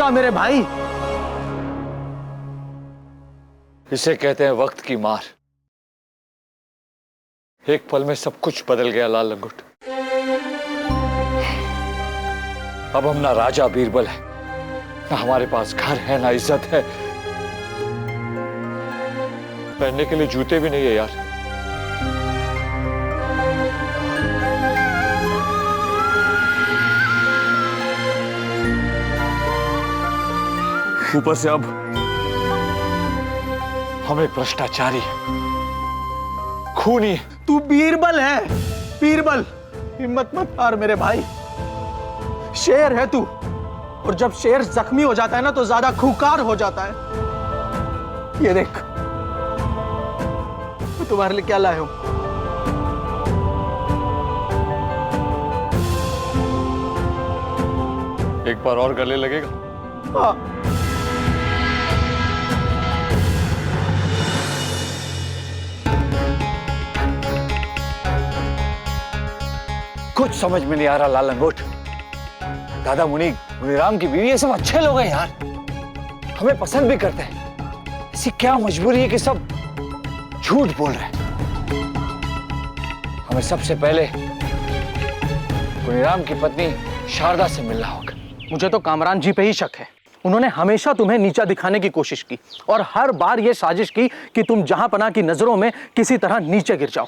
जा मेरे भाई। इसे कहते हैं वक्त की मार। एक पल में सब कुछ बदल गया लाल लंगोट। अब हम ना राजा बीरबल है, ना हमारे पास घर है, ना इज्जत है, पहनने के लिए जूते भी नहीं है यार। ऊपर से अब हम एक भ्रष्टाचारी है, खूनी है। तू बीरबल है, बीरबल। हिम्मत मत हार मेरे भाई, शेर है तू, और जब शेर जख्मी हो जाता है ना तो ज्यादा खूंखार हो जाता है। ये देख, मैं तुम्हारे लिए क्या लाया हूं। एक बार और गले लगेगा। हाँ। कुछ समझ में नहीं आ रहा लाल लंगोट। दादा मुनीराम की बीवी, ये सब अच्छे लोग हैं यार, हमें पसंद भी करते हैं। ऐसी क्या मजबूरी है कि सब झूठ बोल रहे हैं। हमें सबसे पहले मुनीराम की पत्नी शारदा से मिलना होगा। मुझे तो कामरान जी पे ही शक है। उन्होंने हमेशा तुम्हें नीचा दिखाने की कोशिश की और हर बार यह साजिश की कि तुम जहांपनाह की नजरों में किसी तरह नीचे गिर जाओ।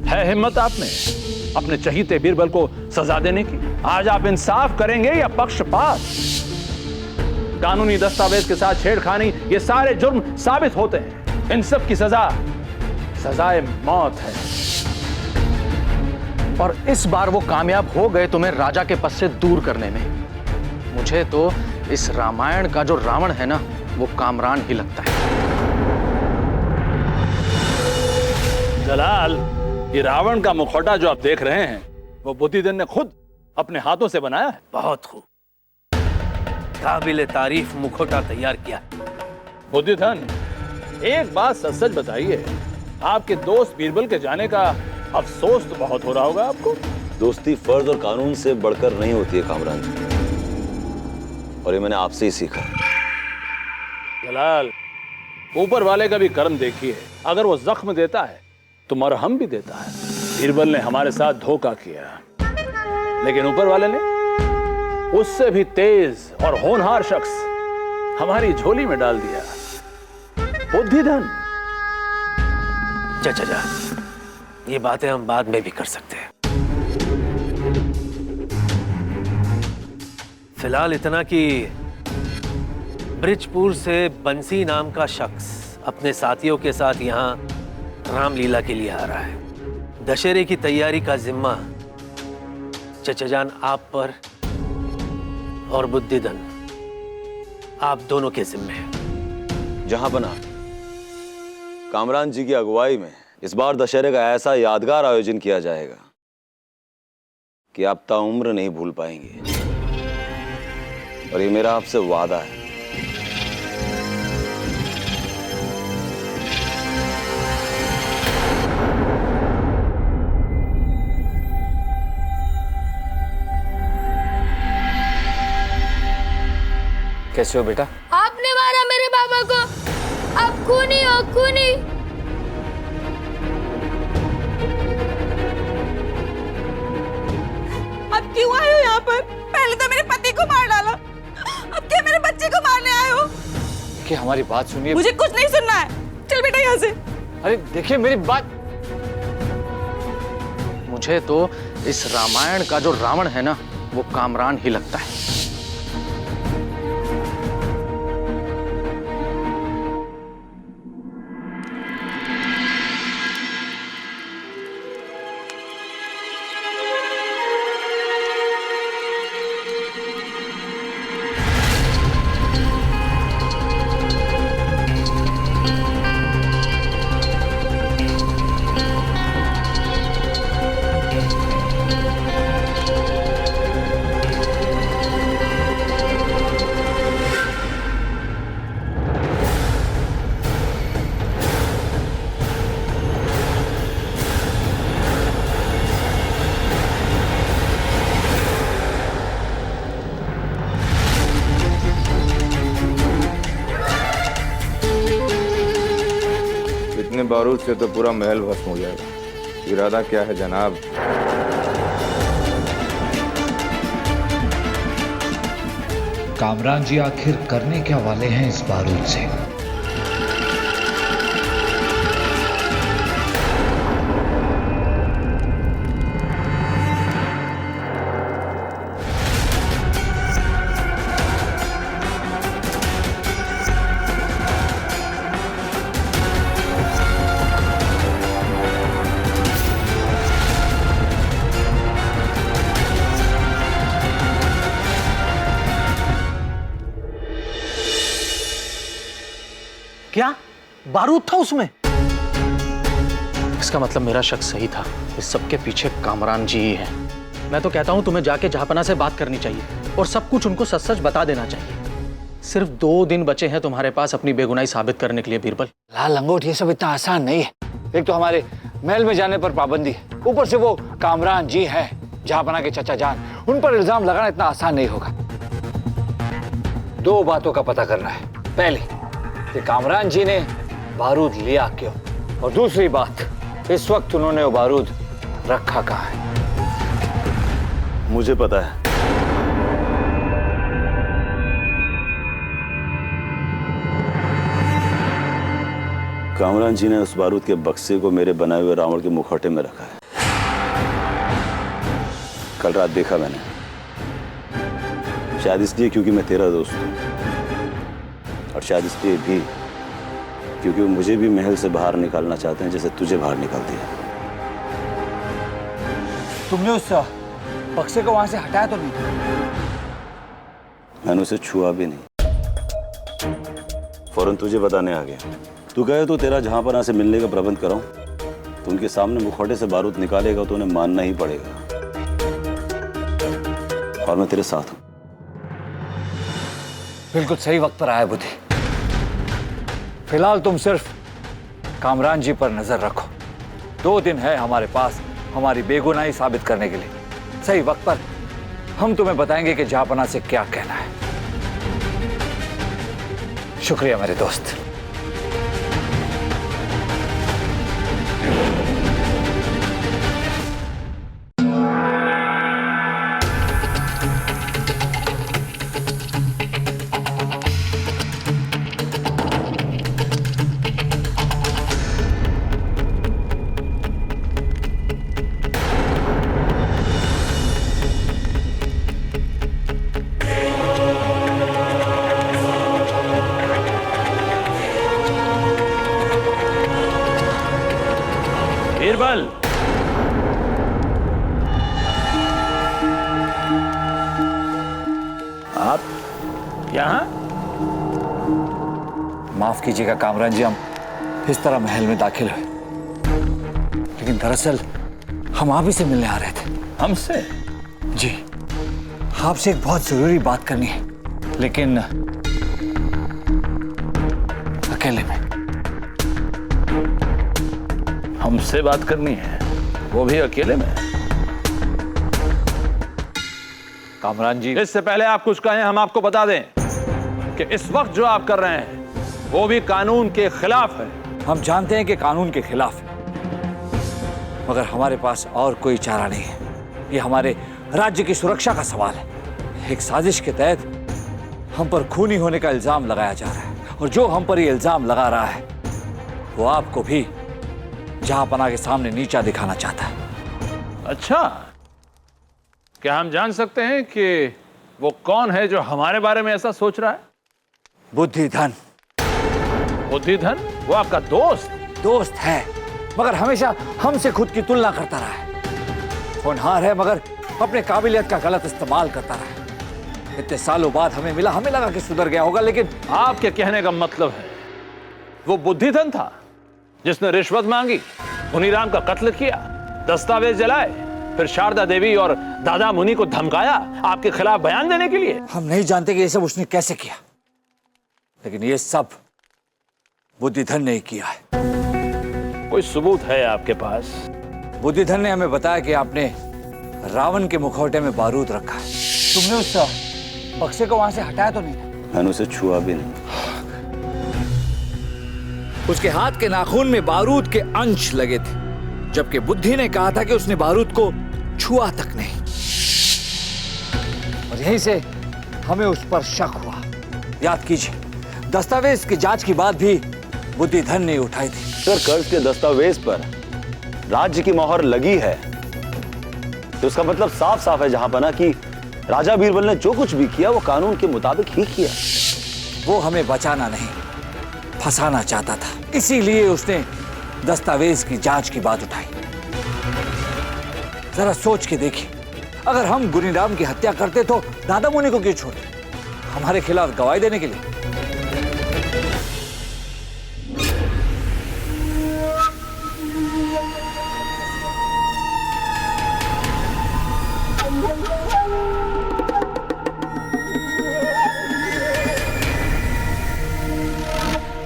है हिम्मत आप में अपने चहीते बीरबल को सजा देने की? आज आप इंसाफ करेंगे या पक्षपात? कानूनी दस्तावेज के साथ छेड़खानी, ये सारे जुर्म साबित होते हैं। इन सब की सजाए मौत है। और इस बार वो कामयाब हो गए तुम्हें राजा के पद से दूर करने में। मुझे तो इस रामायण का जो रावण है ना, वो कामरान ही लगता है। जलाल, ये रावण का मुखौटा जो आप देख रहे हैं, वो बुद्धिधन ने खुद अपने हाथों से बनाया है। बहुत खूब, काबिले तारीफ मुखौटा तैयार किया। बुद्धिधन, एक बात सच सच बताइए, आपके दोस्त बीरबल के जाने का अफसोस तो बहुत हो रहा होगा आपको। दोस्ती फर्ज और कानून से बढ़कर नहीं होती है कामरान जी, और ये मैंने आपसे ही सीखा। जलाल, ऊपर वाले का भी कर्म देखिए। अगर वो जख्म देता है तो मरहम भी देता है। बीरबल ने हमारे साथ धोखा किया, लेकिन ऊपर वाले ने उससे भी तेज और होनहार शख्स हमारी झोली में डाल दिया, बुद्धिधन। जा, ये बातें हम बाद में भी कर सकते हैं। फिलहाल इतना कि बृजपुर से बंसी नाम का शख्स अपने साथियों के साथ यहां रामलीला के लिए आ रहा है। दशहरे की तैयारी का जिम्मा चचाजान आप पर और बुद्धिधन आप दोनों के जिम्मे है। जहांपनाह, कामरान जी की अगुवाई में इस बार दशहरे का ऐसा यादगार आयोजन किया जाएगा कि आप ताउम्र नहीं भूल पाएंगे, और ये मेरा आपसे वादा है। कैसे हो बेटा? आपने मारा मेरे पापा को, आप खूनी हो, खूनी। अब क्यों आए हो यहाँ पर? पहले तो मेरे पति को मार डाला, अब क्या मेरे बच्चे को मारने आए हो? कि हमारी बात सुनिए। मुझे कुछ नहीं सुनना है, चल बेटा यहाँ से। अरे देखिए मेरी बात। मुझे तो इस रामायण का जो रावण है ना, वो कामरान ही लगता है। बारूद से तो पूरा महल भस्म हो जाएगा। इरादा क्या है जनाब? कामरान जी आखिर करने क्या वाले हैं इस बारूद से? क्या बारूद था उसमें? इसका मतलब मेरा शक सही था। इस सबके पीछे कामरान जी ही हैं। मैं तो कहता हूं तुम्हें जाके जहापना से बात करनी चाहिए और सब कुछ उनको सच सच बता देना चाहिए। सिर्फ 2 दिन बचे हैं तुम्हारे पास अपनी बेगुनाही साबित करने के लिए बीरबल। लाल लंगोट, ये सब इतना आसान नहीं है। एक तो हमारे महल में जाने पर पाबंदी है, ऊपर से वो कामरान जी हैं जहापना के चचा जान, उन पर इल्जाम लगाना इतना आसान नहीं होगा। 2 बातों का पता करना है। पहली कि कामरान जी ने बारूद लिया क्यों, और दूसरी बात, इस वक्त उन्होंने वो बारूद रखा कहाँ है। मुझे पता है। कामरान जी ने उस बारूद के बक्से को मेरे बनाए हुए रावण के मुखौटे में रखा है। कल रात देखा मैंने, शायद इसलिए क्योंकि मैं तेरा दोस्त हूं, और शायद इसलिए भी क्योंकि वो मुझे भी महल से बाहर निकालना चाहते हैं जैसे तुझे बाहर निकाल दिया। तुमने उस बक्से को वहां से हटाया तो नहीं? मैंने उसे छुआ भी नहीं, फौरन तुझे बताने आ गया। तू कहे तो तेरा जहांपना से मिलने का प्रबंध कराऊं, तो उनके सामने मुखौटे से बारूद निकालेगा तो उन्हें मानना ही पड़ेगा, और मैं तेरे साथ हूं। बिल्कुल सही वक्त पर आया बुद्धि। फिलहाल तुम सिर्फ कामरान जी पर नजर रखो। 2 दिन है हमारे पास हमारी बेगुनाही साबित करने के लिए। सही वक्त पर हम तुम्हें बताएंगे कि जहापना से क्या कहना है। शुक्रिया मेरे दोस्त। बीरबल, आप यहाँ? माफ कीजिएगा कामरान जी, हम इस तरह महल में दाखिल हुए, लेकिन दरअसल हम आप ही से मिलने आ रहे थे। हमसे? जी, आपसे एक बहुत जरूरी बात करनी है, लेकिन अकेले में। हमसे बात करनी है, वो भी अकेले में? कामरान जी, इससे पहले आप कुछ कहें, हम आपको बता दें कि इस वक्त जो आप कर रहे हैं वो भी कानून के खिलाफ है। हम जानते हैं कि कानून के खिलाफ है, मगर हमारे पास और कोई चारा नहीं है। ये हमारे राज्य की सुरक्षा का सवाल है। एक साजिश के तहत हम पर खूनी होने का इल्जाम लगाया जा रहा है, और जो हम पर ये इल्जाम लगा रहा है वो आपको भी जहांपना के सामने नीचा दिखाना चाहता है। अच्छा, क्या हम जान सकते हैं कि वो कौन है जो हमारे बारे में ऐसा सोच रहा है? बुद्धिधन। बुद्धिधन? वो आपका दोस्त? दोस्त है, मगर हमेशा हमसे खुद की तुलना करता रहा है। होनहार है, मगर अपने काबिलियत का गलत इस्तेमाल करता रहा है। इतने सालों बाद हमें मिला, हमें लगा कि सुधर गया होगा, लेकिन आपके कहने का मतलब है वो बुद्धिधन था जिसने रिश्वत मांगी, मुनीराम का कत्ल किया, दस्तावेज जलाए, फिर शारदा देवी और दादा मुनि को धमकाया आपके खिलाफ बयान देने के लिए। हम नहीं जानते कि ये सब उसने कैसे किया, लेकिन ये सब बुद्धिधन ने किया है। कोई सबूत है आपके पास? बुद्धिधन ने हमें बताया कि आपने रावण के मुखौटे में बारूद रखा है। तुमने उस बक्से को वहां से हटाया तो नहीं? मैंने उसे छुआ भी नहीं। उसके हाथ के नाखून में बारूद के अंश लगे थे, जबकि बुद्धि ने कहा था कि उसने बारूद को छुआ तक नहीं। और यहीं से हमें उस पर शक हुआ। याद कीजिए, दस्तावेज की जांच की बात भी बुद्धिधन ने उठाई थी। सर, कर्ज के दस्तावेज पर राज्य की मोहर लगी है तो उसका मतलब साफ साफ है जहां पर ना कि राजा बीरबल ने जो कुछ भी किया वो कानून के मुताबिक ही किया। वो हमें बचाना नहीं, फंसाना चाहता था, इसीलिए उसने दस्तावेज की जांच की बात उठाई। जरा सोच के देखिए, अगर हम गुनीराम की हत्या करते तो दादा मुनि को क्यों छोड़ते? हमारे खिलाफ गवाही देने के लिए।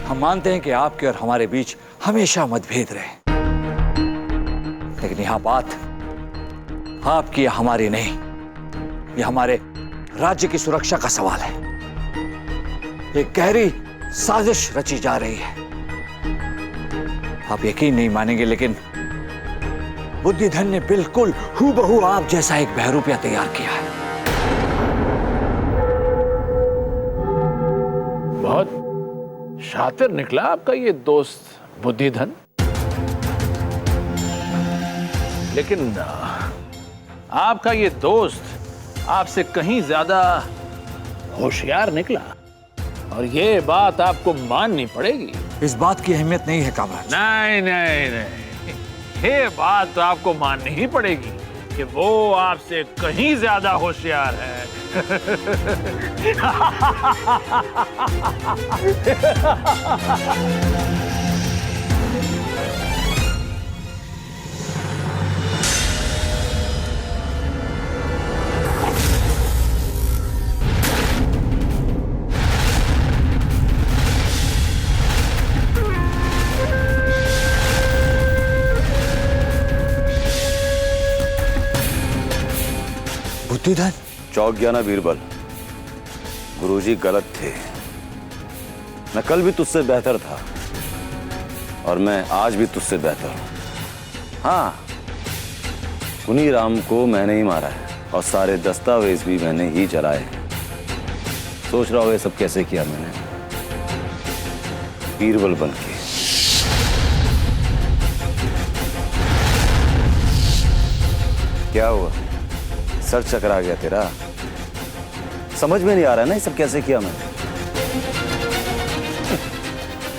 हम मानते हैं कि आपके और हमारे बीच हमेशा मतभेद रहे, लेकिन यहां बात आपकी या हमारी नहीं, यह हमारे राज्य की सुरक्षा का सवाल है। एक गहरी साजिश रची जा रही है। आप यकीन नहीं मानेंगे, लेकिन बुद्धिधन ने बिल्कुल हूबहू आप जैसा एक बहरूपिया तैयार किया है। बहुत शातिर निकला आपका ये दोस्त बुद्धिधन, लेकिन आपका ये दोस्त आपसे कहीं ज्यादा होशियार निकला, और ये बात आपको माननी पड़ेगी। इस बात की अहमियत नहीं है कामराज। नहीं नहीं नहीं, ये बात तो आपको माननी ही पड़ेगी कि वो आपसे कहीं ज्यादा होशियार है। बुद्धिधन, चौंक गया ना बीरबल? गुरुजी गलत थे। मैं कल भी तुझसे बेहतर था और मैं आज भी तुझसे बेहतर हूं। हाँ, गुनीराम को मैंने ही मारा है और सारे दस्तावेज भी मैंने ही जलाए हैं। सोच रहा हो ये सब कैसे किया मैंने? बीरबल बन के। क्या हुआ, सर चकरा गया तेरा? समझ में नहीं आ रहा ना ये सब कैसे किया मैंने?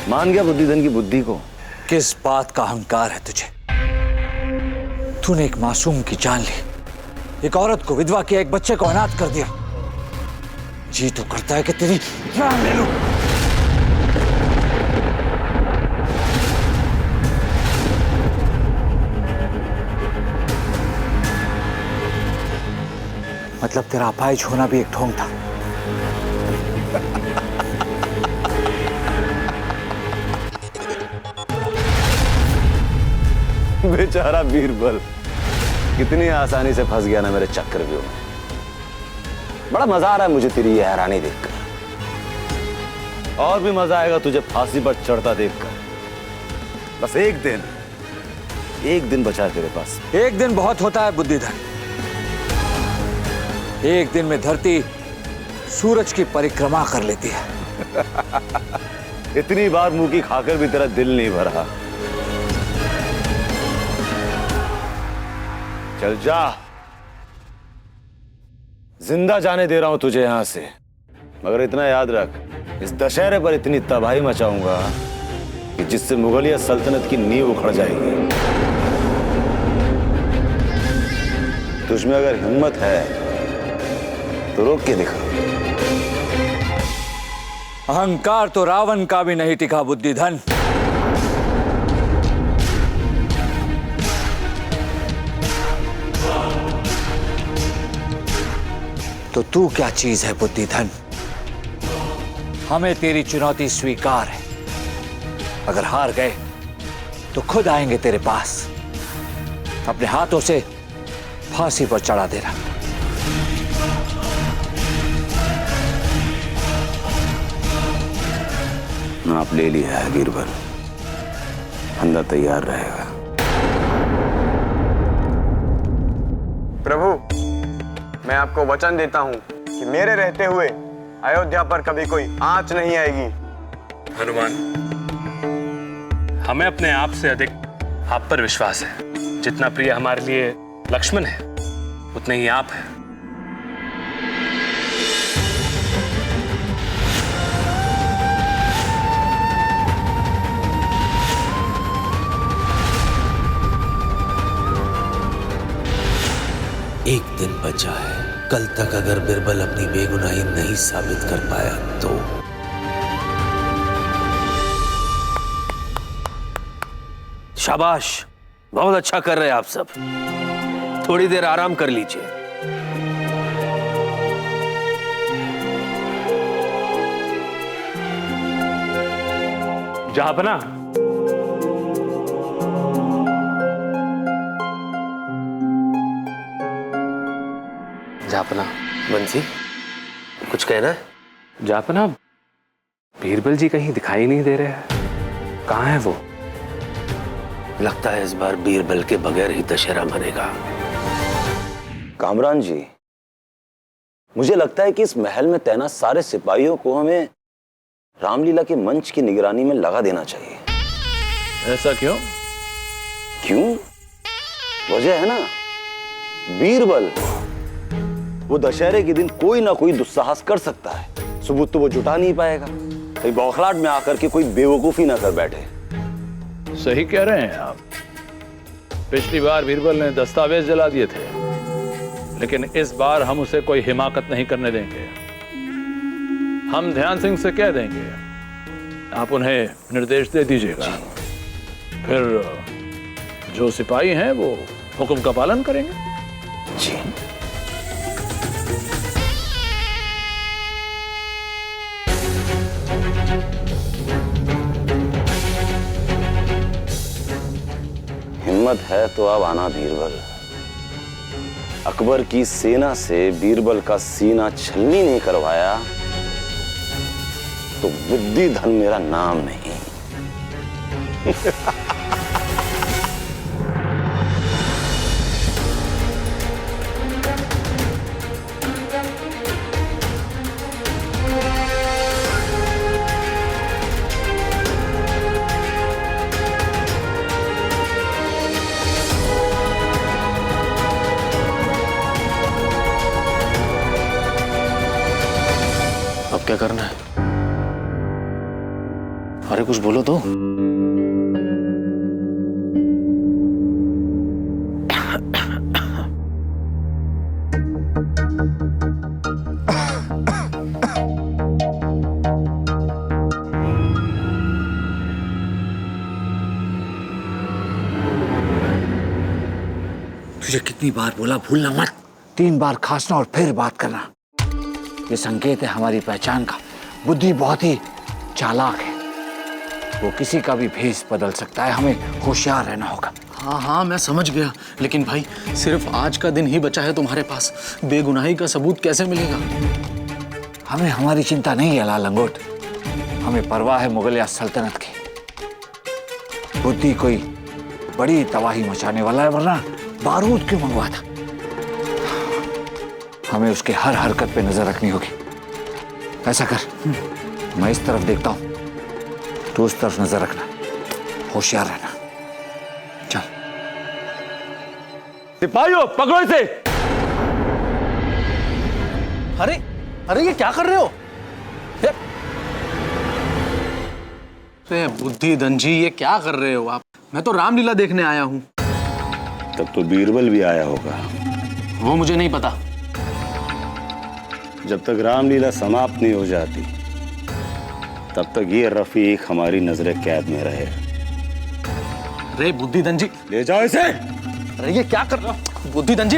मान गया बुद्धिधन की बुद्धि को? किस बात का अहंकार है तुझे? तूने एक मासूम की जान ली, एक औरत को विधवा किया, एक बच्चे को अनाथ कर दिया। जी तो करता है कि तेरी जान ले लूं। मतलब तेरा अपाहिज होना भी एक ढोंग था। बेचारा बीरबल कितनी आसानी से फंस गया ना मेरे चक्रव्यूह में। बड़ा मजा आ रहा है मुझे तेरी ये हैरानी देखकर, और भी मजा आएगा तुझे फांसी पर चढ़ता देखकर। बस एक दिन बचा है तेरे पास। एक दिन बहुत होता है बुद्धिधन। एक दिन में धरती सूरज की परिक्रमा कर लेती है। इतनी बार मुंह की खाकर भी तेरा दिल नहीं भरा। चल जा, जिंदा जाने दे रहा हूं तुझे यहां से, मगर इतना याद रख, इस दशहरे पर इतनी तबाही मचाऊंगा कि जिससे मुगलिया सल्तनत की नींव उखड़ जाएगी। तुझमें अगर हिम्मत है तो रोक के दिखा। अहंकार तो रावण का भी नहीं टिका बुद्धिधन। तो तू क्या चीज है बुद्धिधन? हमें तेरी चुनौती स्वीकार है। अगर हार गए तो खुद आएंगे तेरे पास, अपने हाथों से फांसी पर चढ़ा देना। नाप ले लिया है बीरबल, अंदर तैयार रहेगा। प्रभु, मैं आपको वचन देता हूँ कि मेरे रहते हुए अयोध्या पर कभी कोई आंच नहीं आएगी। हनुमान, हमें अपने आप से अधिक आप पर विश्वास है। जितना प्रिय हमारे लिए लक्ष्मण है, उतने ही आप हैं। एक दिन बचा है। कल तक अगर बिरबल अपनी बेगुनाही नहीं साबित कर पाया तो शाबाश, बहुत अच्छा कर रहे हैं आप सब। थोड़ी देर आराम कर लीजिए। जहापना, जापना। बंसी, कुछ कहना है? जापना, बीरबल जी कहीं दिखाई नहीं दे रहे हैं। कहाँ है वो? लगता है इस बार बीरबल के बगैर ही दशहरा मनेगा। कामरान जी, मुझे लगता है कि इस महल में तैनात सारे सिपाहियों को हमें रामलीला के मंच की निगरानी में लगा देना चाहिए। ऐसा क्यों? क्यों? वजह है ना, बीरबल वो दशहरे के दिन कोई ना कोई दुस्साहस कर सकता है। सबूत तो वो जुटा नहीं पाएगा, कहीं बौखलाहट में आकर के कोई बेवकूफी ना कर बैठे। सही कह रहे हैं आप। पिछली बार बीरबल ने दस्तावेज जला दिए थे, लेकिन इस बार हम उसे कोई हिमाकत नहीं करने देंगे। हम ध्यान सिंह से कह देंगे, आप उन्हें निर्देश दे दीजिएगा। फिर जो सिपाही हैं वो हुक्म का पालन करेंगे। जी। हिम्मत है तो अब आना बीरबल। अकबर की सेना से बीरबल का सीना छलनी नहीं करवाया तो बुद्धि धन मेरा नाम नहीं। अब क्या करना है? अरे कुछ बोलो तो। तुझे कितनी बार बोला भूलना मत। 3 बार खांसना और फिर बात करना, ये संकेत है हमारी पहचान का। बुद्धि बहुत ही चालाक है, वो किसी का भी भेष बदल सकता है। हमें होशियार रहना होगा। हाँ हाँ, मैं समझ गया, लेकिन भाई सिर्फ आज का दिन ही बचा है तुम्हारे पास। बेगुनाही का सबूत कैसे मिलेगा? हमें हमारी चिंता नहीं है लाल लंगोट, हमें परवाह है मुगलिया सल्तनत की। बुद्धि कोई बड़ी तबाही मचाने वाला है, वरना बारूद क्यों मंगवा था? हमें उसके हर हरकत पे नजर रखनी होगी। ऐसा कर, मैं इस तरफ देखता हूं, तू उस तरफ नजर रखना, होशियार रहना। चल। सिपाहियों पकड़ो इसे। अरे अरे, ये क्या कर रहे हो? अरे बुद्धिधन जी, ये क्या कर रहे हो आप? मैं तो रामलीला देखने आया हूं। तब तो बीरबल भी आया होगा। वो मुझे नहीं पता। जब तक रामलीला समाप्त नहीं हो जाती तब तक ये रफीक हमारी नजर कैद में रहे। अरे बुद्धिधन जी, ले जाओ इसे। अरे ये क्या कर रहे हो बुद्धिधन जी?